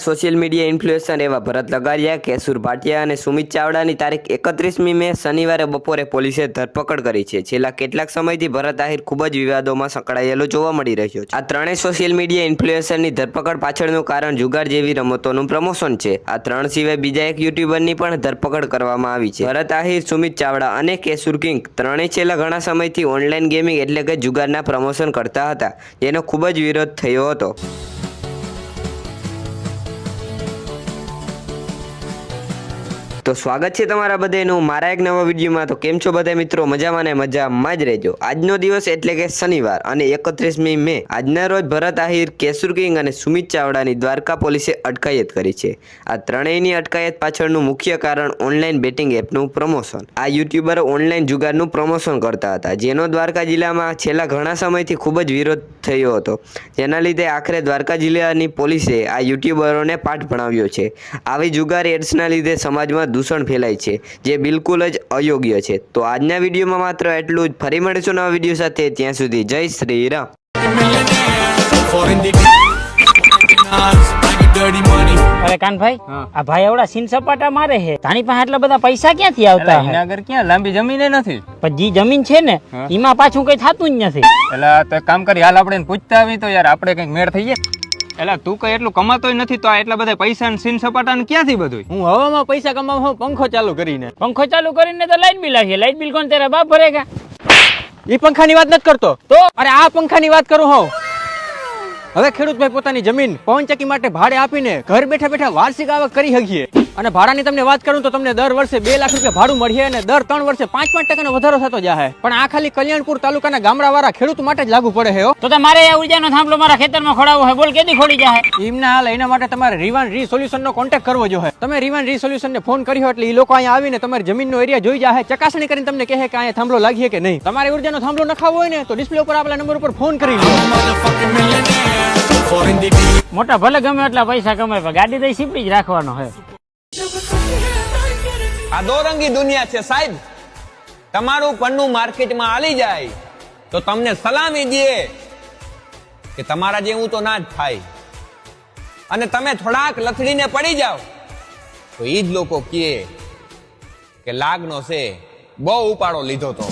Social media influencer એવા ભરત લગારિયા, કેશુર ભાટિયા અને સુમિત ચાવડાની તારીખ 31મી મે શનિવારે બપોરે પોલીસે ધરપકડ કરી છે. છેલ્લા કેટલાક સમયથી ભરત આહિર ખૂબ જ વિવાદોમાં સંકળાયેલો જોવા મળી રહ્યો છે. આ ત્રણેય સોશિયલ મીડિયા ઇન્ફ્લુએન્સરની ધરપકડ પાછળનું કારણ જુગાર જેવી રમતોનું પ્રમોશન છે. આ ત્રણ સિવાય બીજા એક યુટ્યુબરની પણ ધરપકડ કરવામાં આવી છે. ભરત આહિર, સુમિત ચાવડા અને કેશુર કિંગ ત્રણેય છેલ્લા ઘણા સમયથી ઓનલાઈન ગેમિંગ એટલે કે જુગારના પ્રમોશન કરતા હતા, જેનો ખૂબ જ વિરોધ થયો હતો. તો સ્વાગત છે તમારા બધાનું મારા એક નવા વિડીયોમાં. તો કેમ છો બધા મિત્રો? મજામાં ને મજામાં જ રહેજો. આજનો દિવસ એટલે કે શનિવાર અને 31મી મે આજના રોજ ભરત આહિર, કેશુર કિંગ અને સુમિત ચાવડાની દ્વારકા પોલીસે અટકાયત કરી છે. આ ત્રણેયની અટકાયત પાછળનું મુખ્ય કારણ ઓનલાઈન બેટિંગ એપનું પ્રમોશન. આ યુટ્યુબરો ઓનલાઈન જુગારનું પ્રમોશન કરતા હતા, જેનો દ્વારકા જિલ્લામાં છેલ્લા ઘણા સમયથી ખૂબ જ વિરોધ થયો હતો, જેના લીધે આખરે દ્વારકા જિલ્લાની પોલીસે આ યુટ્યુબરોને પાઠ ભણાવ્યો છે. આવી જુગાર એડ્સના લીધે સમાજમાં દૂષણ ફેલાય છે, જે બિલકુલ જ અયોગ્ય છે. તો આજના વિડીયોમાં માત્ર એટલું જ. ફરી મળીશું નવા વિડીયો સાથે. ત્યાં સુધી જય શ્રી રામ. અરે કાનભાઈ, આ ભાઈ એવડા સીન સપાટા મારે છે, તાણી પાસે આટલા બધા પૈસા ક્યાંથી આવતા? એના આગળ ક્યાં લાંબી જમીન નથી, પણ જે જમીન છે ને એમાં પાછું કઈ થતું જ નથી. એટલે તો કામ કરી, હાલ આપણે પૂછતા આવી તો યાર આપણે કઈક મેળ થઈ જાય. એટલે તું કઈ એટલું કમાતોય નથી તો આ એટલા બધા પૈસા ને સીન સપાટા ને ક્યાંથી બધું? હું હવામાં પૈસા કમાવું, પંખો ચાલુ કરીને તો લાઈટ બિલ આવશે. લાઈટ બિલ કોણ તેરા બાપ ભરેગા? એ પંખાની વાત નથી કરતો તો, અરે આ પંખાની વાત કરું હું. હવે ખેડૂત ભાઈ પોતાની જમીન પવનચક્કી માટે ભાડે આપીને ઘર બેઠા બેઠા વાર્ષિક આવક કરી શકીએ. અને ભાડાની તમને વાત કરું તો તમને દર વર્ષે 2 લાખ રૂપિયા ભાડું મળે અને દર 3 વર્ષે 5% વધારો થતો જાય. પણ આ ખાલી કલ્યાણપુર તાલુકાના ગામડાવાળા ખેડૂત માટે જ લાગુ પડે છે. તો મારે આ ઉર્જાનો થાંભલો મારા ખેતરમાં ખોડાવવો હોય, બોલ કેદી ખોડી જાય? એમના હાલ એના માટે તમારે રીવાન રીસોલ્યુશન નો કોન્ટેક્ટ કરવો જોઈએ. તમે રીવાન રીસોલ્યુશન ને ફોન કર્યો એટલે એ લોકો અહીંયા આવીને તમારી જમીનનો એરિયા જોઈ જાય, ચકાસણી કરીને તમને કહે કે અહીંયા થાંભલો લાગીએ કે નહીં. તમારે ઉર્જાનો થાંભલો નખાવો હોય ને તો ડિસ્પ્લે ઉપર આપેલા નંબર ઉપર ફોન કરી લો. મોટા ભલે ગમે એટલા પૈસા કમાય, પણ ગાડી દઈ સીપડી જ રાખવાનો હોય. આ દોરંગી દુનિયા છે સાહેબ. તમારું પન્નું માર્કેટમાં આલી જાય તો તમને સલામી દે કે તમારા જેવું તો ના જ થાય, અને તમે થોડાક લથડીને પડી જાઓ તો એ જ લોકો કહે કે લાગનો છે બહુ ઉપાડો લીધો તો.